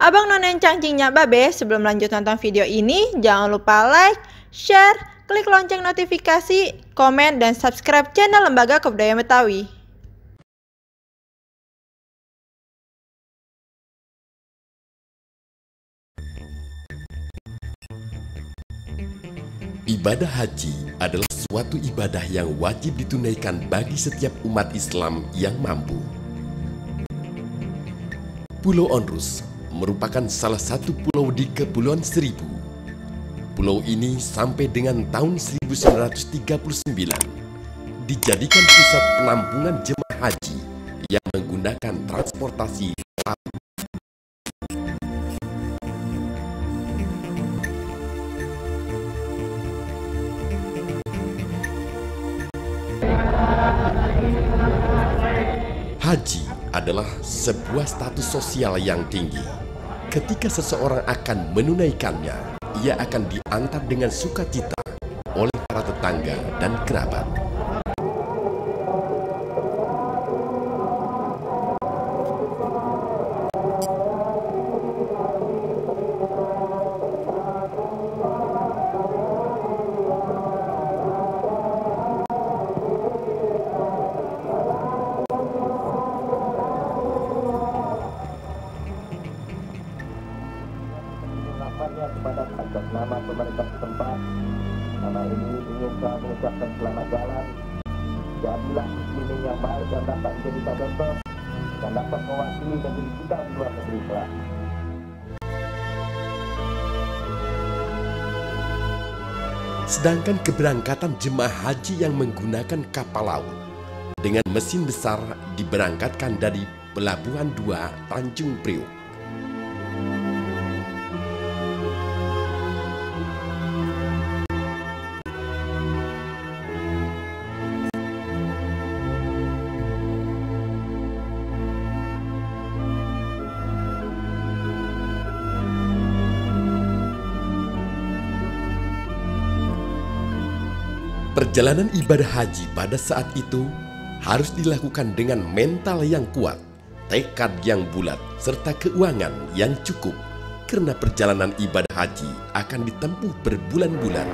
Abang None cangcingnya babe, sebelum lanjut nonton video ini, jangan lupa like, share, klik lonceng notifikasi, komen, dan subscribe channel Lembaga Kebudayaan Betawi. Ibadah haji adalah suatu ibadah yang wajib ditunaikan bagi setiap umat Islam yang mampu. Pulau Onrus merupakan salah satu pulau di Kepulauan Seribu. Pulau ini sampai dengan tahun 1939 dijadikan pusat penampungan jemaah haji yang menggunakan transportasi laut. Haji adalah sebuah status sosial yang tinggi. Ketika seseorang akan menunaikannya, ia akan diantar dengan sukacita oleh para tetangga dan kerabat. Kepada atas nama pemerintah setempat, nama ini ingin saya mengucapkan selamat jalan. Jadilah muslimin yang baik dan dapat menjadi contoh dan dapat mewakili negeri kita di luar negeri kelak. Sedangkan keberangkatan jemaah haji yang menggunakan kapal laut dengan mesin besar diberangkatkan dari Pelabuhan 2 Tanjung Priok. Perjalanan ibadah haji pada saat itu harus dilakukan dengan mental yang kuat, tekad yang bulat, serta keuangan yang cukup, karena perjalanan ibadah haji akan ditempuh berbulan-bulan.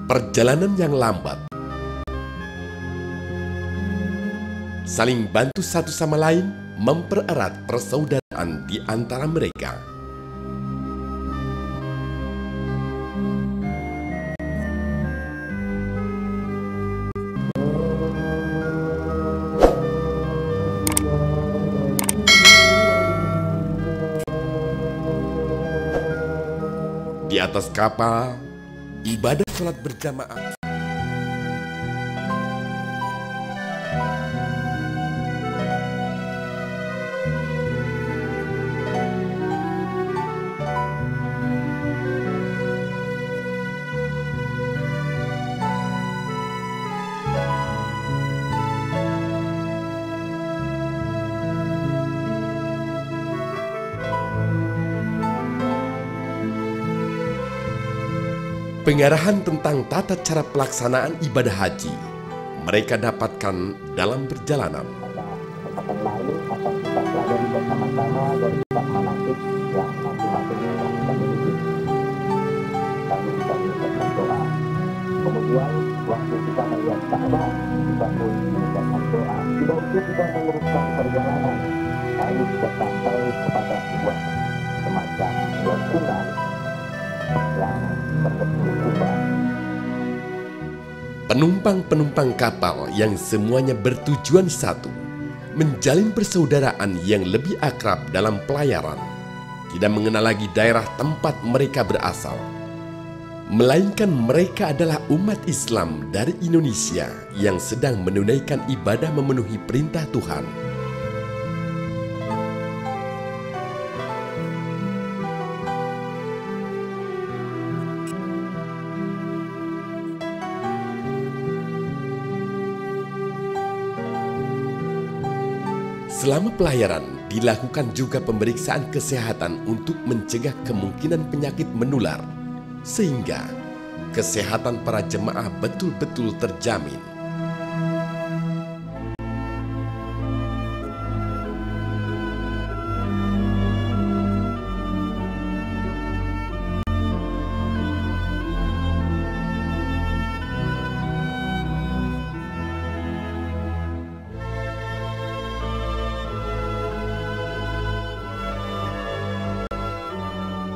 Perjalanan yang lambat, saling bantu satu sama lain, mempererat persaudaraan di antara mereka. Di atas kapal, ibadah sholat berjamaah pengarahan tentang tata cara pelaksanaan ibadah haji mereka dapatkan dalam perjalanan. Kesempatan lain akan kita pelajari bersama-sama dari kitab manasik yang masing-masing yang kita miliki. Kami bisa mengucapkan doa. Kemudian waktu kita melihat Ka'bah, kita pun mengucapkan doa. Tidak cukup sudah meneruskan perjalanan, kami sudah sampai kepada sebuah semacam pelabuhan yang berbentuk kubah. Penumpang-penumpang kapal yang semuanya bertujuan satu, menjalin persaudaraan yang lebih akrab dalam pelayaran, tidak mengenal lagi daerah tempat mereka berasal, melainkan mereka adalah umat Islam dari Indonesia yang sedang menunaikan ibadah memenuhi perintah Tuhan. Selama pelayaran, dilakukan juga pemeriksaan kesehatan untuk mencegah kemungkinan penyakit menular, sehingga kesehatan para jemaah betul-betul terjamin.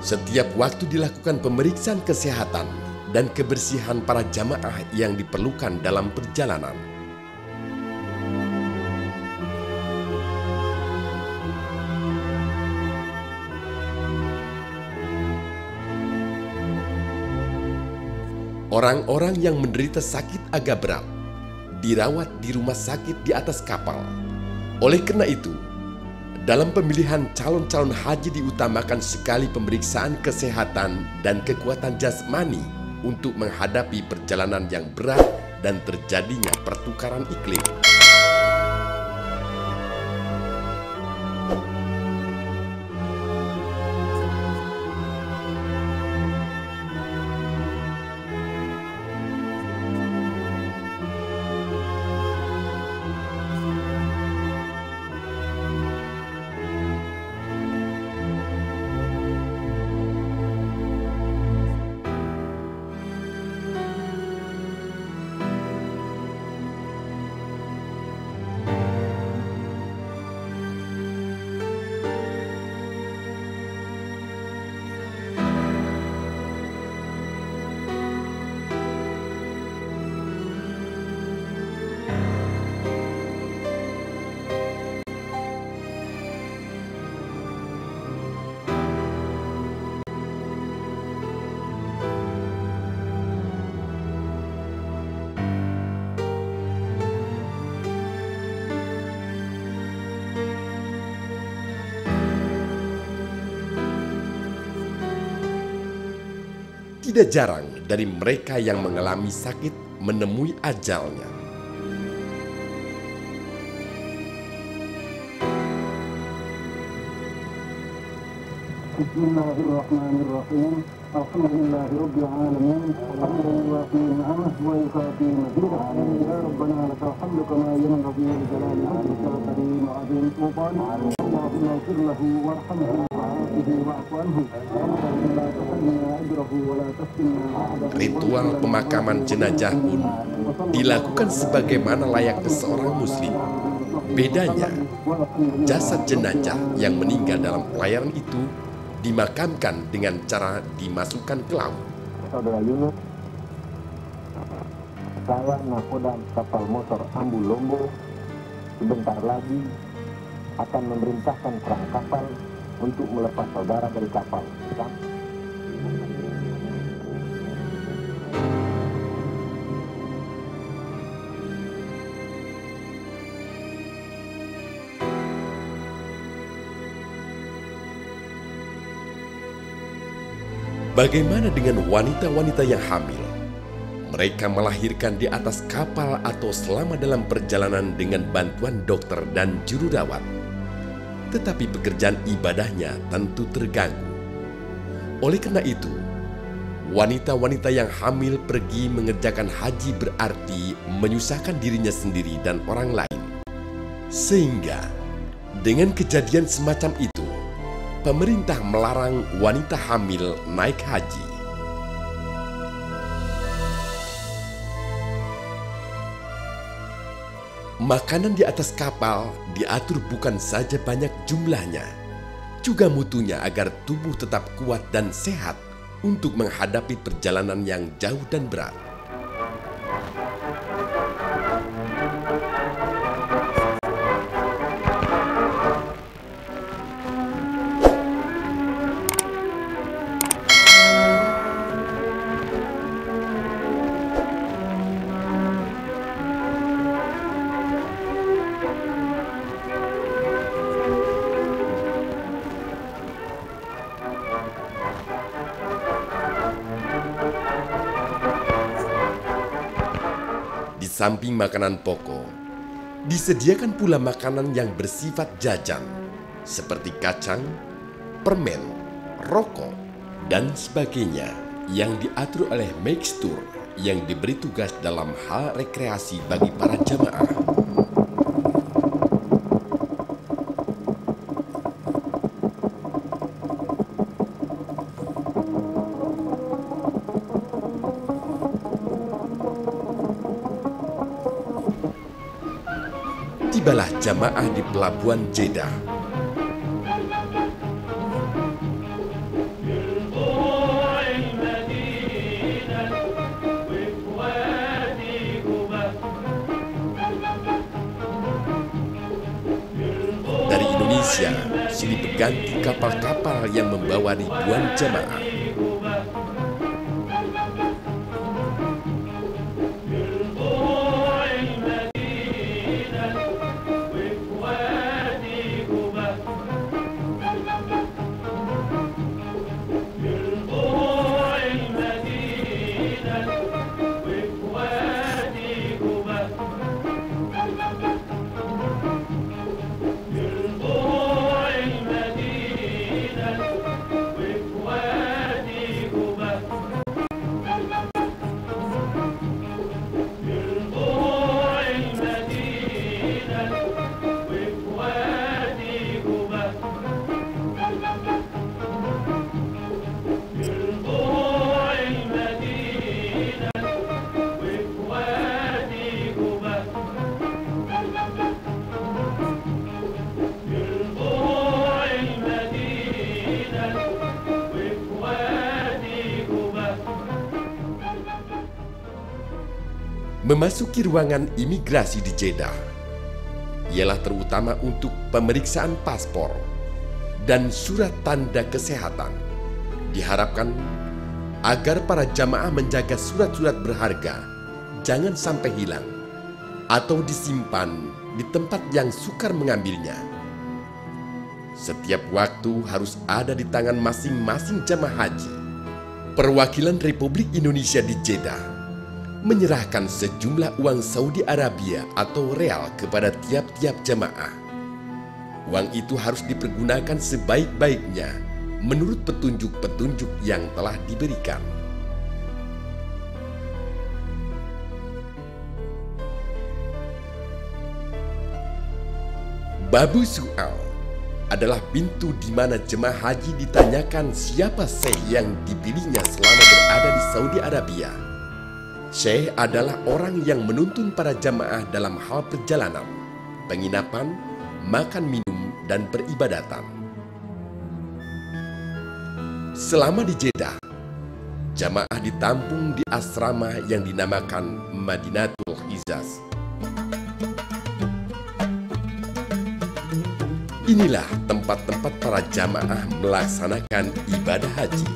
Setiap waktu dilakukan pemeriksaan kesehatan dan kebersihan para jamaah yang diperlukan dalam perjalanan. Orang-orang yang menderita sakit agak berat dirawat di rumah sakit di atas kapal. Oleh karena itu, dalam pemilihan calon-calon haji diutamakan sekali pemeriksaan kesehatan dan kekuatan jasmani untuk menghadapi perjalanan yang berat dan terjadinya pertukaran iklim. Tidak jarang dari mereka yang mengalami sakit menemui ajalnya. Bismillahirrahmanirrahim. Alhamdulillahirabbil alamin. Alhamdulillahi ni'amah wa yukafi mazidah. Ya Rabbana lakal hamdu kama yanbaghi li jalali wajhika al-karim wa 'azimi sultanik. Allahumma ighfir lahu warhamhu wa'afihi wa'fu anhu. La tahrimna ajrahu wa la taftinna ba'dahu. Ritual pemakaman jenazah pun dilakukan sebagaimana layaknya seorang muslim. Bedanya, jasad jenazah yang meninggal dalam pelayaran itu dimakamkan dengan cara dimasukkan ke laut. Saudara Yunus, saya nakoda kapal motor Ambu Lombo sebentar lagi akan memerintahkan perang kapal untuk melepas saudara dari kapal. Bagaimana dengan wanita-wanita yang hamil? Mereka melahirkan di atas kapal atau selama dalam perjalanan dengan bantuan dokter dan juru rawat. Tetapi pekerjaan ibadahnya tentu terganggu. Oleh karena itu, wanita-wanita yang hamil pergi mengerjakan haji berarti menyusahkan dirinya sendiri dan orang lain. Sehingga, dengan kejadian semacam itu, pemerintah melarang wanita hamil naik haji. Makanan di atas kapal diatur bukan saja banyak jumlahnya, juga mutunya agar tubuh tetap kuat dan sehat untuk menghadapi perjalanan yang jauh dan berat. Di samping makanan pokok, disediakan pula makanan yang bersifat jajan, seperti kacang, permen, rokok, dan sebagainya yang diatur oleh Mixtur yang diberi tugas dalam hal rekreasi bagi para jamaah. Tibalah jamaah di pelabuhan Jeddah. Dari Indonesia, silih berganti kapal-kapal yang membawa ribuan jamaah. Memasuki ruangan imigrasi di Jeddah ialah terutama untuk pemeriksaan paspor dan surat tanda kesehatan. Diharapkan agar para jamaah menjaga surat-surat berharga jangan sampai hilang atau disimpan di tempat yang sukar mengambilnya. Setiap waktu harus ada di tangan masing-masing jamaah haji. Perwakilan Republik Indonesia di Jeddah menyerahkan sejumlah uang Saudi Arabia atau real kepada tiap-tiap jamaah. Uang itu harus dipergunakan sebaik-baiknya menurut petunjuk-petunjuk yang telah diberikan. Babu Su'al adalah pintu di mana jemaah haji ditanyakan siapa syekh yang dipilihnya selama berada di Saudi Arabia. Syekh adalah orang yang menuntun para jamaah dalam hal perjalanan, penginapan, makan minum, dan peribadatan. Selama di Jeddah, jamaah ditampung di asrama yang dinamakan Madinatul Hijaz. Inilah tempat-tempat para jamaah melaksanakan ibadah haji.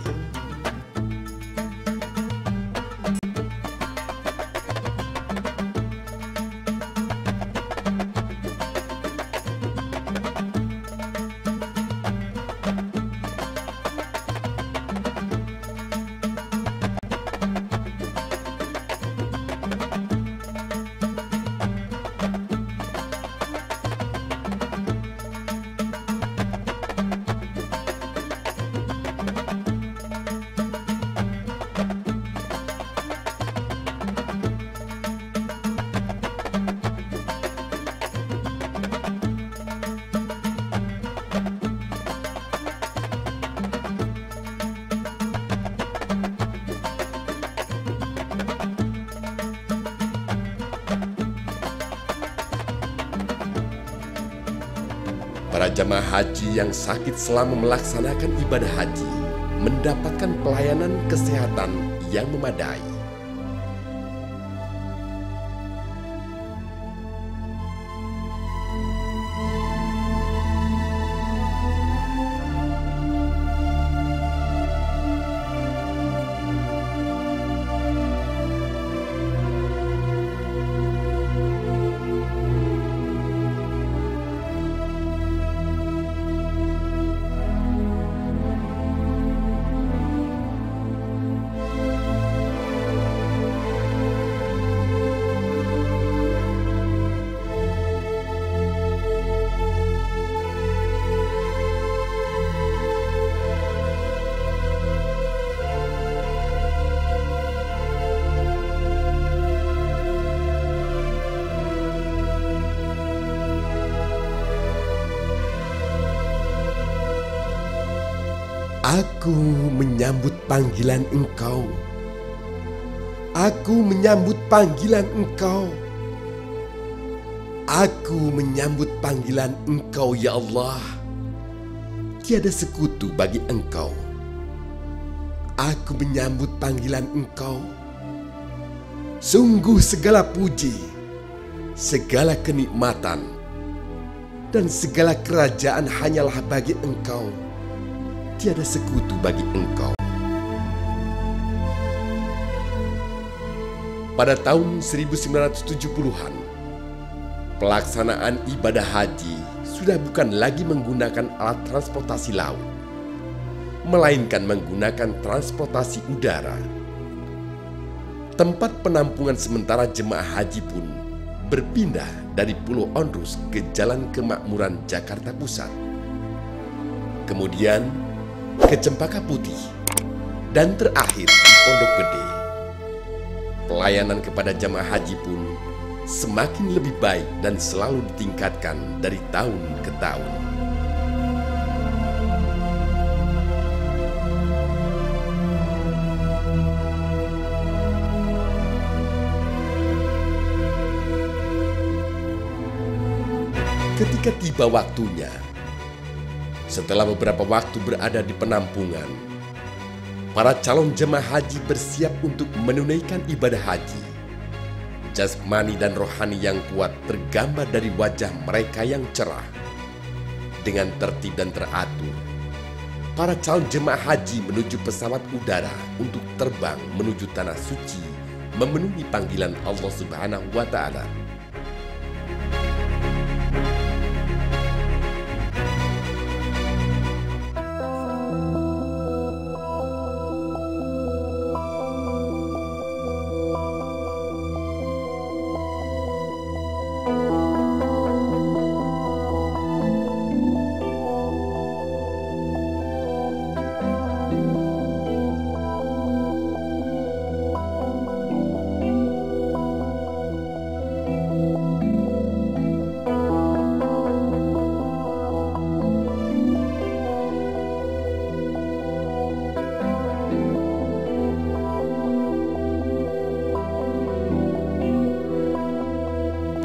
Para jamaah haji yang sakit selama melaksanakan ibadah haji mendapatkan pelayanan kesehatan yang memadai. Aku menyambut panggilan Engkau. Aku menyambut panggilan Engkau. Aku menyambut panggilan Engkau, ya Allah. Tiada sekutu bagi Engkau. Aku menyambut panggilan Engkau. Sungguh segala puji, segala kenikmatan, dan segala kerajaan hanyalah bagi Engkau. Tiada sekutu bagi Engkau. Pada tahun 1970-an, pelaksanaan ibadah haji sudah bukan lagi menggunakan alat transportasi laut, melainkan menggunakan transportasi udara. Tempat penampungan sementara jemaah haji pun berpindah dari Pulau Onrus ke Jalan Kemakmuran Jakarta Pusat, kemudian ke Cempaka Putih, dan terakhir di Pondok Gede. Pelayanan kepada jamaah haji pun semakin lebih baik dan selalu ditingkatkan dari tahun ke tahun. Ketika tiba waktunya, setelah beberapa waktu berada di penampungan, para calon jemaah haji bersiap untuk menunaikan ibadah haji. Jasmani dan rohani yang kuat tergambar dari wajah mereka yang cerah. Dengan tertib dan teratur, para calon jemaah haji menuju pesawat udara untuk terbang menuju tanah suci, memenuhi panggilan Allah Subhanahu wa Ta'ala.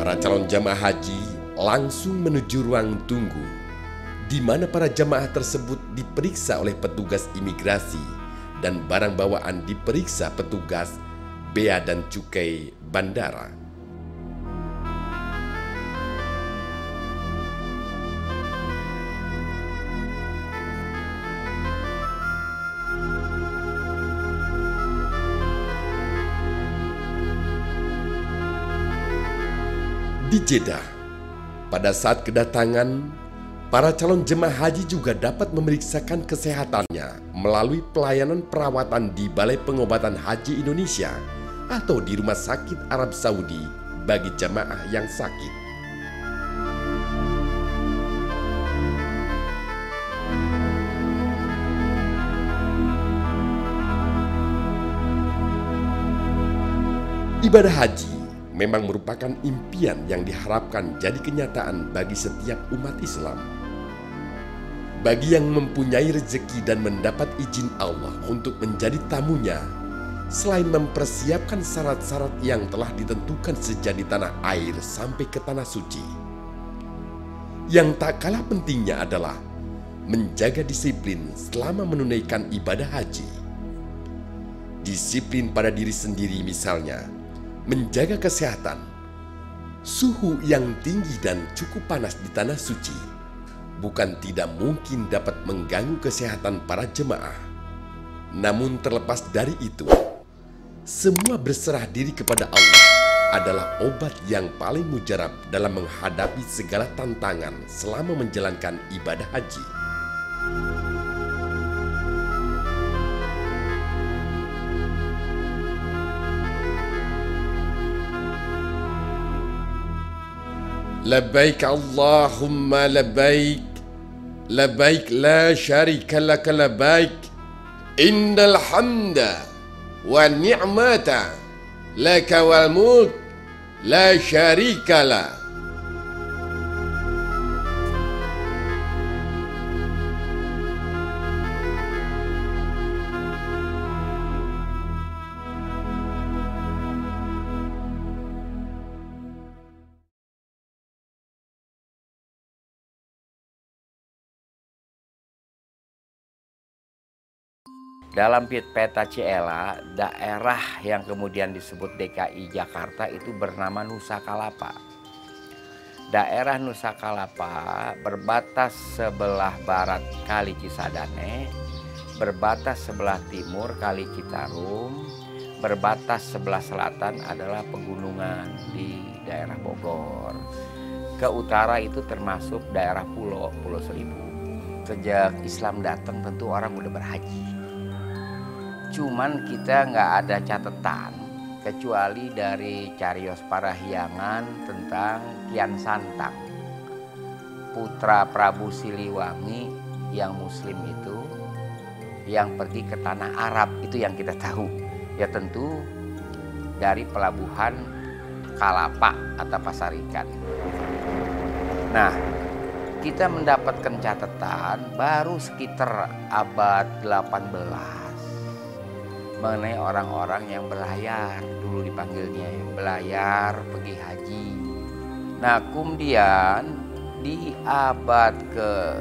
Para calon jamaah haji langsung menuju ruang tunggu, di mana para jamaah tersebut diperiksa oleh petugas imigrasi dan barang bawaan diperiksa petugas bea dan cukai bandara. Di Jeddah, pada saat kedatangan, para calon jemaah haji juga dapat memeriksakan kesehatannya melalui pelayanan perawatan di Balai Pengobatan Haji Indonesia atau di Rumah Sakit Arab Saudi bagi jemaah yang sakit. Ibadah haji memang merupakan impian yang diharapkan jadi kenyataan bagi setiap umat Islam. Bagi yang mempunyai rezeki dan mendapat izin Allah untuk menjadi tamunya, selain mempersiapkan syarat-syarat yang telah ditentukan sejak di tanah air sampai ke tanah suci, Yang tak kalah pentingnya adalah menjaga disiplin selama menunaikan ibadah haji. Disiplin pada diri sendiri misalnya, menjaga kesehatan. Suhu yang tinggi dan cukup panas di tanah suci bukan tidak mungkin dapat mengganggu kesehatan para jemaah. Namun terlepas dari itu, semua berserah diri kepada Allah adalah obat yang paling mujarab dalam menghadapi segala tantangan selama menjalankan ibadah haji. Labbaik Allahumma labbaik, labbaik la syarika laka labbaik, innal hamda wa ni'mata laka wal mulk la syarika la. Dalam peta Ciela, daerah yang kemudian disebut DKI Jakarta itu bernama Nusa Kalapa. Daerah Nusa Kalapa berbatas sebelah barat Kali Cisadane, berbatas sebelah timur Kali Citarum, berbatas sebelah selatan adalah pegunungan di daerah Bogor. Ke utara itu termasuk daerah Pulau Seribu. Sejak Islam datang tentu orang udah berhaji. Cuman kita nggak ada catatan kecuali dari Cariyos Parahyangan tentang Kian Santang, putra Prabu Siliwangi yang muslim itu, yang pergi ke tanah Arab, itu yang kita tahu. Ya tentu dari pelabuhan Kalapa atau Pasar Ikan. Nah, kita mendapatkan catatan baru sekitar abad 18 mengenai orang-orang yang belayar, dulu dipanggilnya yang belayar pergi haji. Nah, kemudian di abad ke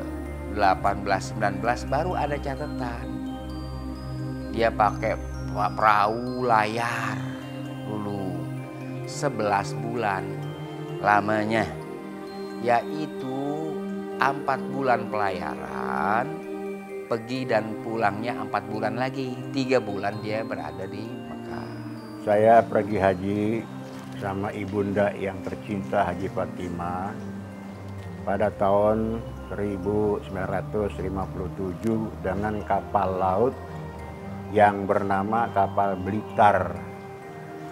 18-19 baru ada catatan. Dia pakai perahu layar dulu 11 bulan lamanya, yaitu 4 bulan pelayaran, pergi dan pulangnya 4 bulan lagi, 3 bulan dia berada di Mekah. Saya pergi haji sama ibunda yang tercinta Haji Fatimah pada tahun 1957 dengan kapal laut yang bernama kapal Blitar.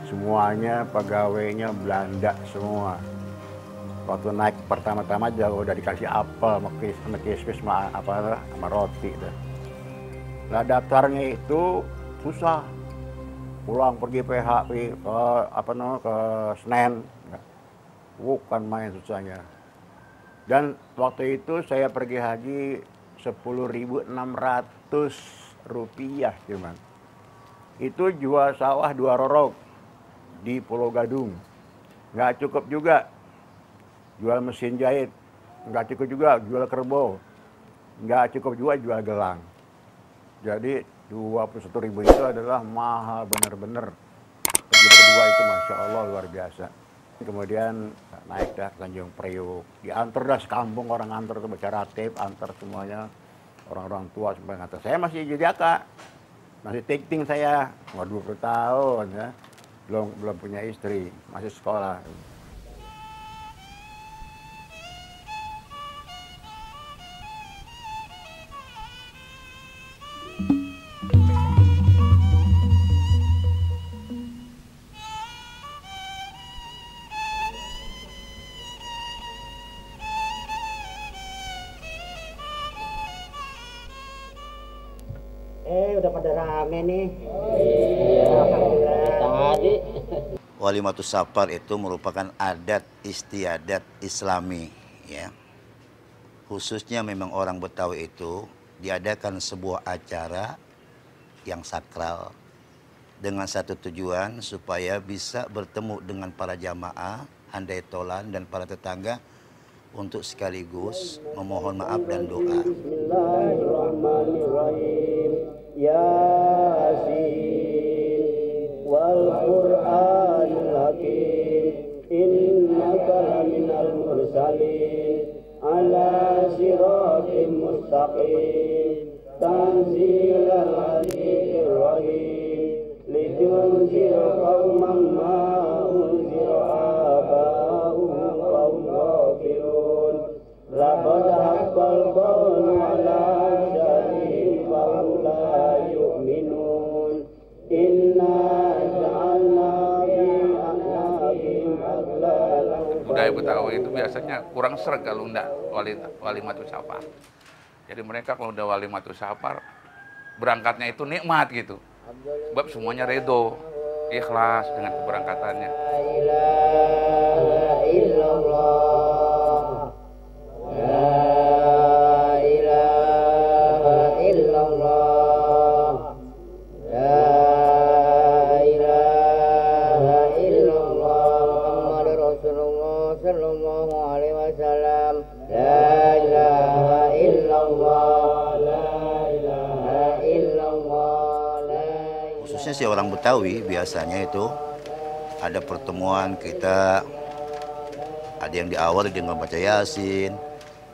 Semuanya pegawainya Belanda semua. Waktu naik pertama-tama udah dikasih apel sama kismis sama roti. Nah, daftarnya itu susah. Pulang pergi PHP ke Senen. Bukan main susahnya. Dan waktu itu saya pergi haji 10.600 rupiah cuman. Itu jual sawah 2 rorok di Pulau Gadung. Nggak cukup juga. Jual mesin jahit, nggak cukup juga jual kerbau, nggak cukup juga jual gelang. Jadi 21.000 itu adalah mahal bener-bener. Pergi berdua itu Masya Allah luar biasa. Kemudian naik dah ke Tanjung Priuk, diantar dah sekampung orang antar tuh baca ratib, antar semuanya orang-orang tua sampai ngantar. Saya masih jadi akak, masih tik-ting saya, 20 tahun ya, belum punya istri, masih sekolah. Udah pada rame nih. Alhamdulillah. Tadi. Walimatus Safar itu merupakan adat istiadat Islami, ya. Khususnya memang orang Betawi itu diadakan sebuah acara yang sakral dengan satu tujuan supaya bisa bertemu dengan para jamaah, handai tolan dan para tetangga untuk sekaligus memohon maaf dan doa. Bismillahirrahmanirrahim. Yasin wal Qur'anil Hakim. Innaka laminal mursalin ala siratim mustaqim. Tanzilal azizir rahim. Litunzira qauman ma unzira aba'uhum wa hum ghafilun. Laqad haqqal qawlu ala aktsarihim wa hum la yu'minun. Inna ja'alna fi a'naqihim aghlalan. Budaya Betawi itu biasanya kurang sreg kalau enggak walimatus safar. Jadi mereka kalau udah walimatus safar, berangkatnya itu nikmat gitu. Sebab semuanya redo, ikhlas dengan keberangkatannya. La ilaha illallah. La ilaha illallah. La ilaha illallah. Muhammadur Rasulullah sallallahu alaihi wasallam. La ilaha illallah. La ilaha illallah. Khususnya si orang Betawi biasanya itu ada pertemuan kita, ada yang diawali dengan baca Yasin,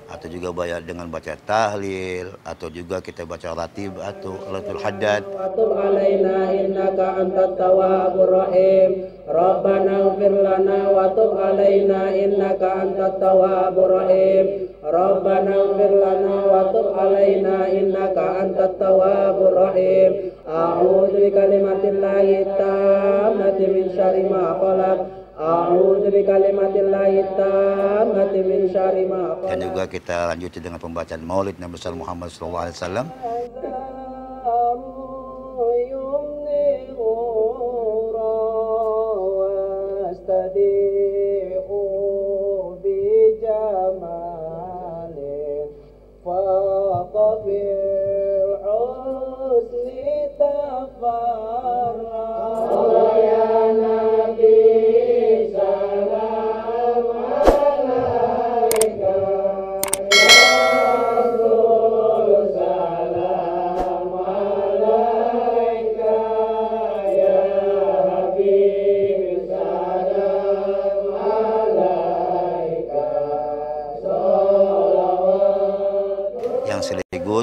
atau juga dengan baca tahlil, atau juga kita baca ratib atau Lailatul Haddad. Tub alaina innaka antat tawwabur rahim. Rabbana ighfir lana wa tub alaina innaka antat tawwabur rahim. Rabbana ighfir lana wa tub alaina innaka antat tawwabur rahim. A'udzu bikalimatillahi tammati min syarri ma khalaq. A'udzu bikalimatillahi tammati min syarri ma khalaq. Dan juga kita lanjuti dengan pembacaan Maulid Nabi besar Muhammad SAW.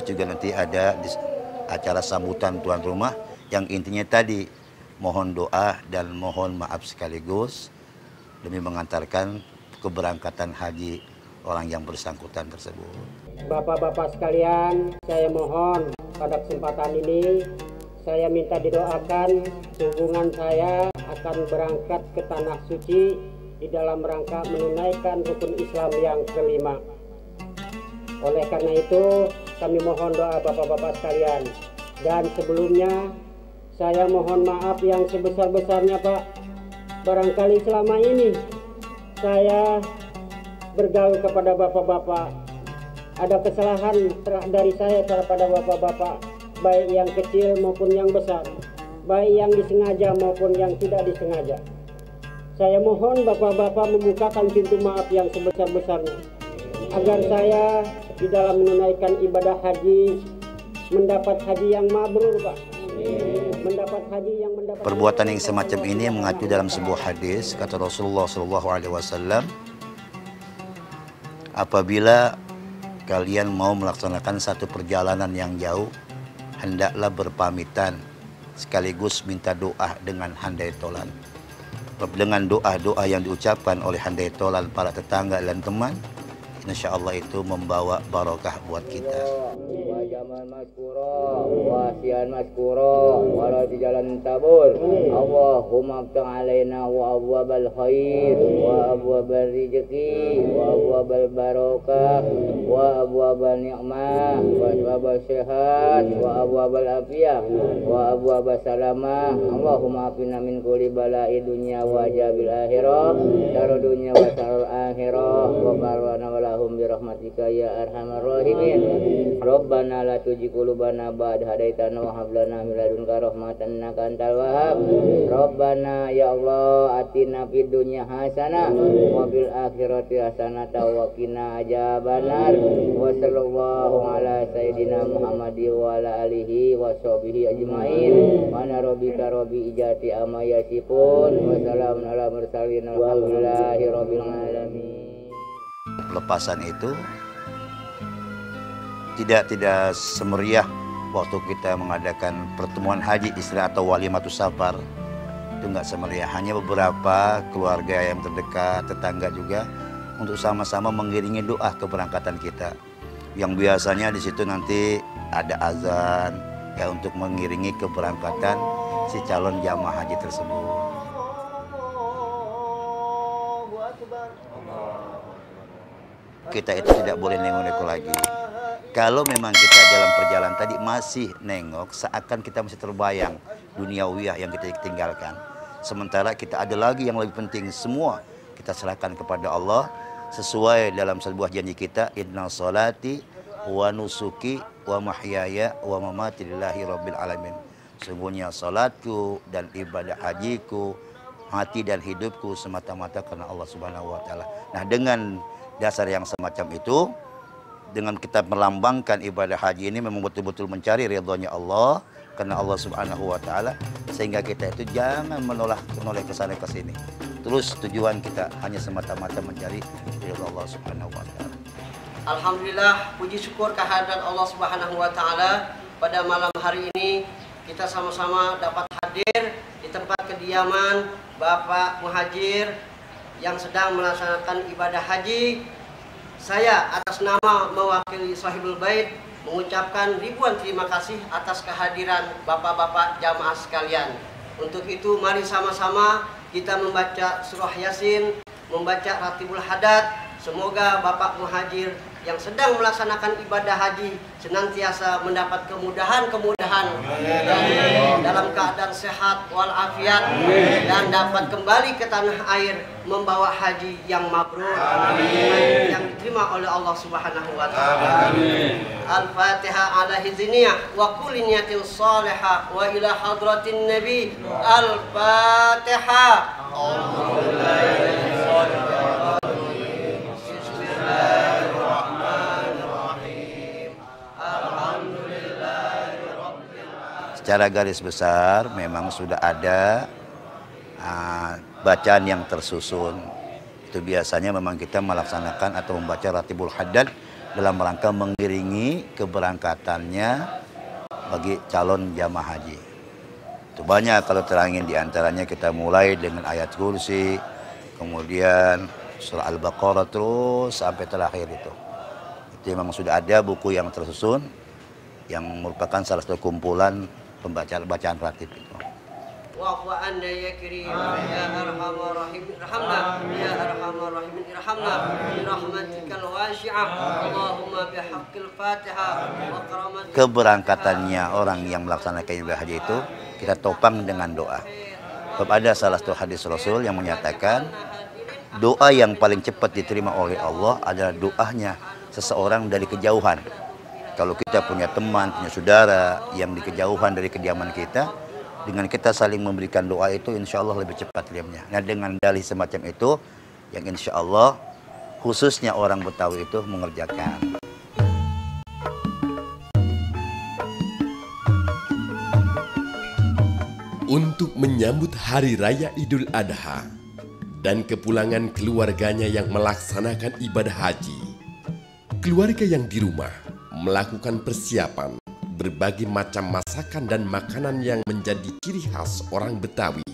Juga nanti ada acara sambutan tuan rumah yang intinya tadi mohon doa dan mohon maaf sekaligus demi mengantarkan keberangkatan haji orang yang bersangkutan tersebut. Bapak-bapak sekalian, saya mohon pada kesempatan ini saya minta didoakan hubungan saya akan berangkat ke tanah suci di dalam rangka menunaikan rukun Islam yang kelima. Oleh karena itu, kami mohon doa bapak-bapak sekalian. Dan sebelumnya, saya mohon maaf yang sebesar-besarnya Pak. Barangkali selama ini, saya bergaul kepada bapak-bapak. Ada kesalahan dari saya kepada bapak-bapak, baik yang kecil maupun yang besar. Baik yang disengaja maupun yang tidak disengaja. Saya mohon bapak-bapak membukakan pintu maaf yang sebesar-besarnya. Agar saya di dalam menunaikan ibadah haji mendapat haji yang mabrur, Pak. Mendapat haji yang mendapat. Perbuatan yang semacam ini mengacu dalam sebuah hadis kata Rasulullah SAW, apabila kalian mau melaksanakan satu perjalanan yang jauh, hendaklah berpamitan sekaligus minta doa dengan handai tolan. Dengan doa-doa yang diucapkan oleh handai tolan para tetangga dan teman, insya Allah itu membawa barokah buat kita. Jamal maskuro, wasian maskuro, walau di jalan tabur. Allahumma abtang alaina wa abwabal khair, wa abwabal rizki, wa abwabal barokah, wa abwabal ni'mah, wa abwabal sehat, wa abwabal afiyah, wa abwabal salamah. Allahumma afina min kulli bala'i dunya wa ajabil akhirah, syarru dunya wa syarrul akhirah, wa qarwana wal lahum bi rahmatika ya arhamar rahimin. Rabbana la tuzigh qulubana ba'da hadaitana wa hab lana min ladunka rahmatan innaka antal wahhab. Rabbana ya Allah atina fid dunya hasanah wa fil akhirati hasanah wa qina adzabannar. Wa sallallahu ala sayyidina Muhammadi wa ala alihi wa sahbihi ajmain. Wa ana rabbika rabbi ijati amma yasifun wa salamun ala mursalin alhamdulillahi rabbil alamin. Pelepasan itu tidak semeriah waktu kita mengadakan pertemuan haji istilah atau walimatus safar. Itu enggak semeriah, hanya beberapa keluarga yang terdekat, tetangga juga untuk sama-sama mengiringi doa keberangkatan kita. Yang biasanya di situ nanti ada azan ya untuk mengiringi keberangkatan si calon jamaah haji tersebut. Kita itu tidak boleh nengok-nengok lagi. Kalau memang kita dalam perjalanan tadi masih nengok, seakan kita masih terbayang duniawiyah yang kita tinggalkan. Sementara kita ada lagi yang lebih penting, semua kita serahkan kepada Allah sesuai dalam sebuah janji kita, inna salati wa nusuki wa mahyaya wa mamati lillahi rabbil alamin. Sungguhnya salatku dan ibadah hajiku, mati dan hidupku semata-mata karena Allah Subhanahu wa taala. Nah, dengan dasar yang semacam itu, dengan kita melambangkan ibadah haji ini memang betul-betul mencari ridhonya Allah karena Allah Subhanahu wa taala, sehingga kita itu jangan menoleh ke sana ke sini. Terus tujuan kita hanya semata-mata mencari ridho Allah Subhanahu wa taala. Alhamdulillah, puji syukur kehadirat Allah Subhanahu wa taala. Pada malam hari ini kita sama-sama dapat hadir di tempat kediaman Bapak Muhajir yang sedang melaksanakan ibadah haji. Saya atas nama mewakili Sahibul Bait mengucapkan ribuan terima kasih atas kehadiran bapak-bapak jamaah sekalian. Untuk itu mari sama-sama kita membaca surah Yasin, membaca Ratibul Haddad. Semoga Bapak Muhajir yang sedang melaksanakan ibadah haji senantiasa mendapat kemudahan-kemudahan dalam keadaan sehat walafiat dan dapat kembali ke tanah air membawa haji yang mabrur yang diterima oleh Allah Subhanahu wa taala. Al-Fatihah ala hiziniyah wa kulli niyatin salihah wa ila hadratin nabi. Al-Fatihah. Secara garis besar memang sudah ada bacaan yang tersusun. Itu biasanya memang kita melaksanakan atau membaca Ratibul Haddad dalam rangka mengiringi keberangkatannya bagi calon jamaah haji. Itu banyak kalau terangin, diantaranya kita mulai dengan ayat kursi, kemudian surah Al-Baqarah terus sampai terakhir itu. Itu memang sudah ada buku yang tersusun yang merupakan salah satu kumpulan bacaan ratib itu. Wa'fu anna ya karim ya arhamar rahimin irhamna ya arhamar rahimin irhamna bi rahmatikal wasi'ah Allahumma bihaqqil Fatihah wa karamatik. Keberangkatannya orang yang melaksanakan ibadah haji itu kita topang dengan doa. Sebab ada salah satu hadis Rasul yang menyatakan doa yang paling cepat diterima oleh Allah adalah doanya seseorang dari kejauhan. Kalau kita punya teman, punya saudara yang di kejauhan dari kediaman kita, dengan kita saling memberikan doa itu insya Allah lebih cepat kirimnya. Nah, dengan dalih semacam itu yang insya Allah khususnya orang Betawi itu mengerjakan. Untuk menyambut Hari Raya Idul Adha dan kepulangan keluarganya yang melaksanakan ibadah haji, keluarga yang di rumah melakukan persiapan berbagai macam masakan dan makanan yang menjadi ciri khas orang Betawi.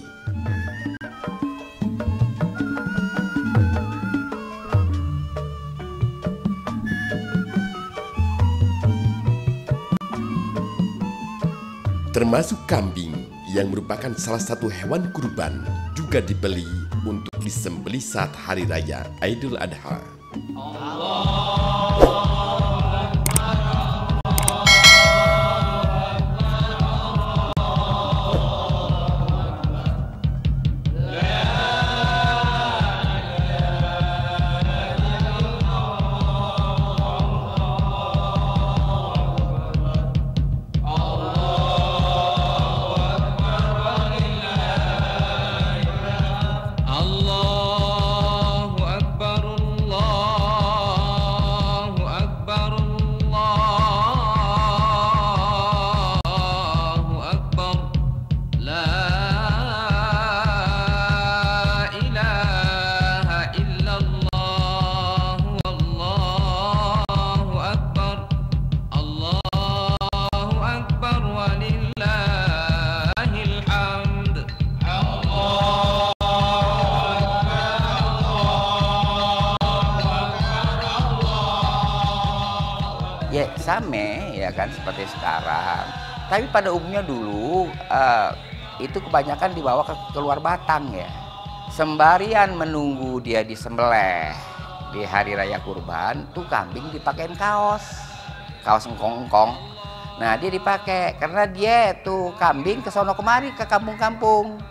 Termasuk kambing yang merupakan salah satu hewan kurban juga dibeli untuk disembelih saat Hari Raya Idul Adha. bersame ya kan seperti sekarang. Tapi pada umumnya dulu itu kebanyakan dibawa ke luar batang ya. Sembarian menunggu dia disembelih di hari raya kurban, tuh kambing dipakein kaos engkong-engkong. Nah dia dipakai karena dia tuh kambing ke sono kemari ke kampung-kampung.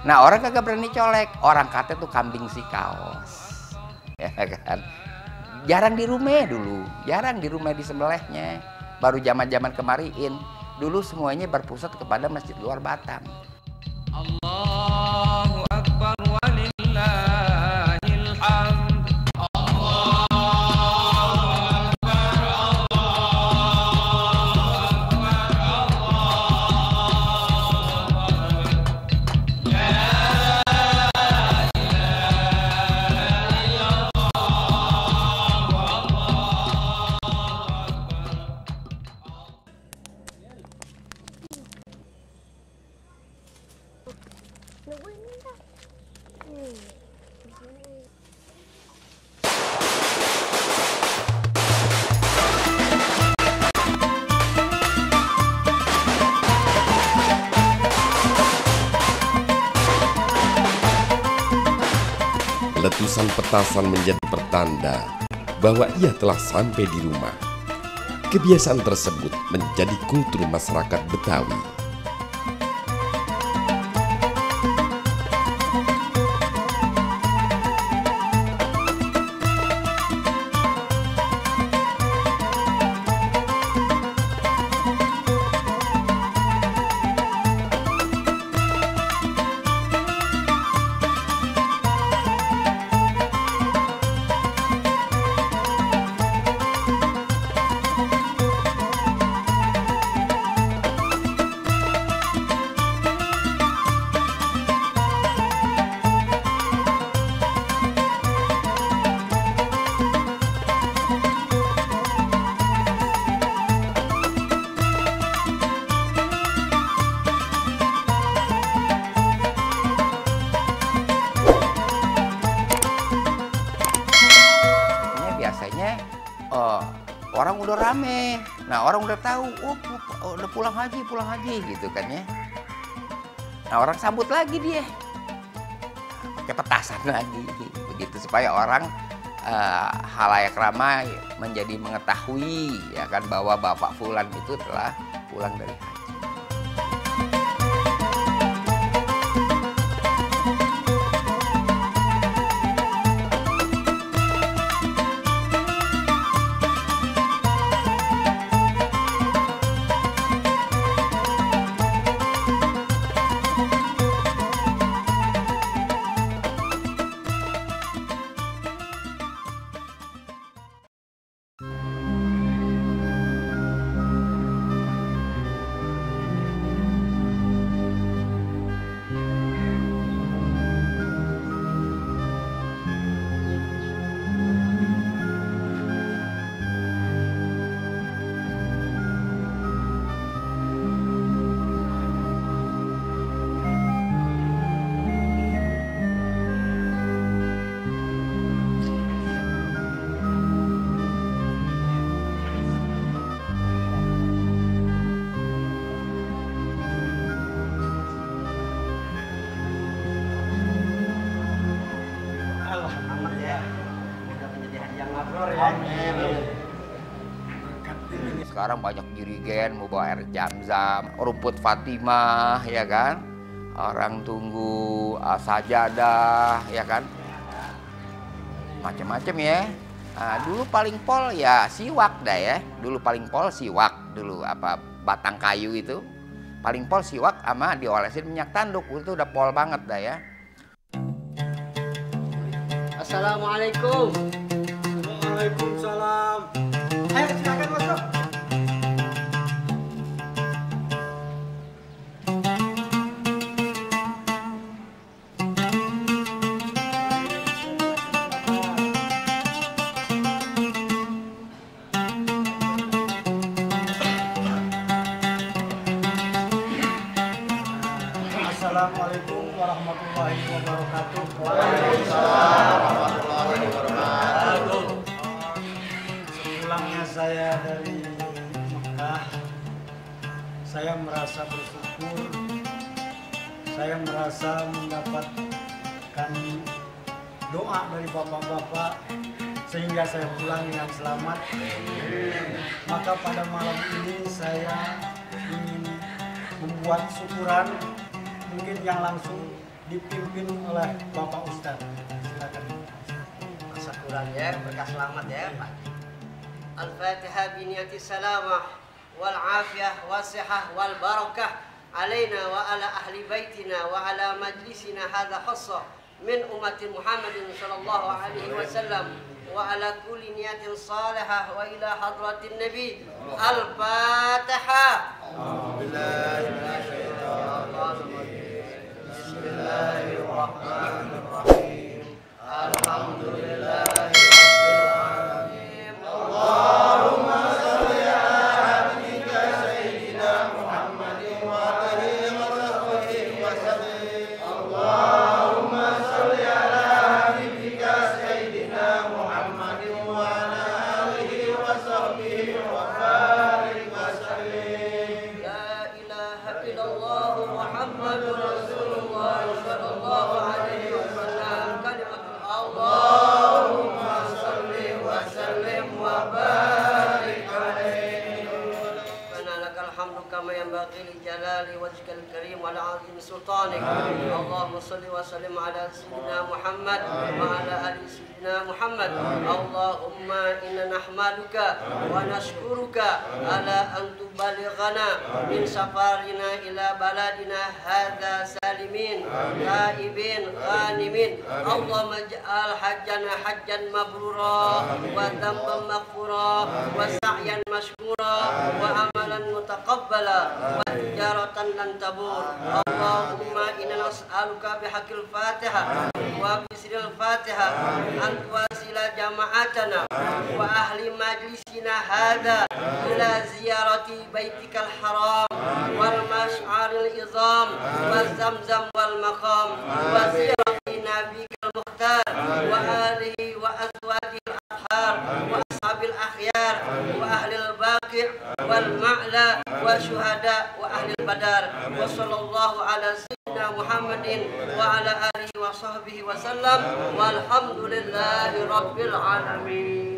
Nah orang kagak berani colek, orang kata tuh kambing si kaos, ya kan. Jarang di rumah dulu, jarang di rumah disembelihnya. Baru zaman-zaman kemariin, dulu semuanya berpusat kepada masjid luar batang. Allahu Akbar walillahil hamd. Letusan petasan menjadi pertanda bahwa ia telah sampai di rumah. Kebiasaan tersebut menjadi kultur masyarakat Betawi. Orang udah rame, nah orang udah tahu, oh udah pulang haji gitu kan ya. Nah orang sambut lagi dia, pakai petasan lagi, begitu supaya orang halayak ramai menjadi mengetahui ya kan bahwa Bapak Fulan itu telah pulang dari haji. Sekarang banyak dirigen mau bawa air zam-zam, rumput Fatimah ya kan, orang tunggu sajadah ya kan, macam-macam ya. Nah, dulu paling pol ya siwak dah ya, dulu paling pol siwak dulu apa batang kayu itu paling pol siwak sama diolesin minyak tanduk, itu udah pol banget dah ya. Assalamualaikum. Waalaikumsalam. Ayo silakan masuk. Assalamualaikum warahmatullahi wabarakatuh. Waalaikumsalam warahmatullahi wabarakatuh. Sepulangnya saya dari saya merasa bersyukur, saya merasa mendapatkan doa dari bapak-bapak sehingga saya pulang dengan selamat. Maka pada malam ini saya ingin membuat syukuran, mungkin yang langsung dipimpin oleh Bapak Ustadz. Silakan. Syukuran ya, berkah selamat ya Pak. Al-Fatihah biniyati salamah wal afiyah wasihah wal barakah alaina wa ala ahli baitina wa ala majlisina hadha khassah min ummati Muhammadin sallallahu alaihi wasallam wa ala kulli niyatin salihah wa ila hadratin nabi. Al-Fatihah. Bismillahirrahmanirrahim. Alhamdulillahirabbil alamin. Allahumma shalli ala habibika sayyidina Muhammadin wa alihi wa sahbihi wa sallim. Allahumma shalli ala habibika sayyidina Muhammadin wa ala alihi wa sahbihi wa barik wa sallim. La ilaha illallah Muhammadur Rasulullah sallallahu alaihi wasallam. Kalimatul Allahumma shalli wa sallim wa barik alaihi. Rabbana lakal hamdu kama yanbaghi li jalali wajhikal karim wa ala azimi sultanik. Allahumma shalli wa sallim ala sayyidina Muhammad wa ala ali sayyidina Muhammad. Allahumma inna nahmaduka wa nashkuruka ala an tubalighana min safarina ila baladina hadza salimin taibin ghanimin. Allahumma ij'al hajjana hajjan mabrura wa dhanban maghfura wa sa'yan mashkura wa amalan mutaqabbala wa tijaratan lan tabur. Allahumma inna nas'aluka bihaqqil Fatihah wa bisril Fatihah an tuwasila jama'atana wa ahli majlisina hadza ila ziyarati baitikal haram wal mash'aril izam wa zamzam wal maqam wa ziyarati nabiyil mukhtar wa alihi wa azwajil athhar wa ashabil akhyar wa ahlil baqi' wal ma'la wa syuhada wa ahlil badar. Wa sallallahu ala sayyidina Muhammadin wa ala alihi wa sahbihi wa sallam walhamdulillahi rabbil alamin.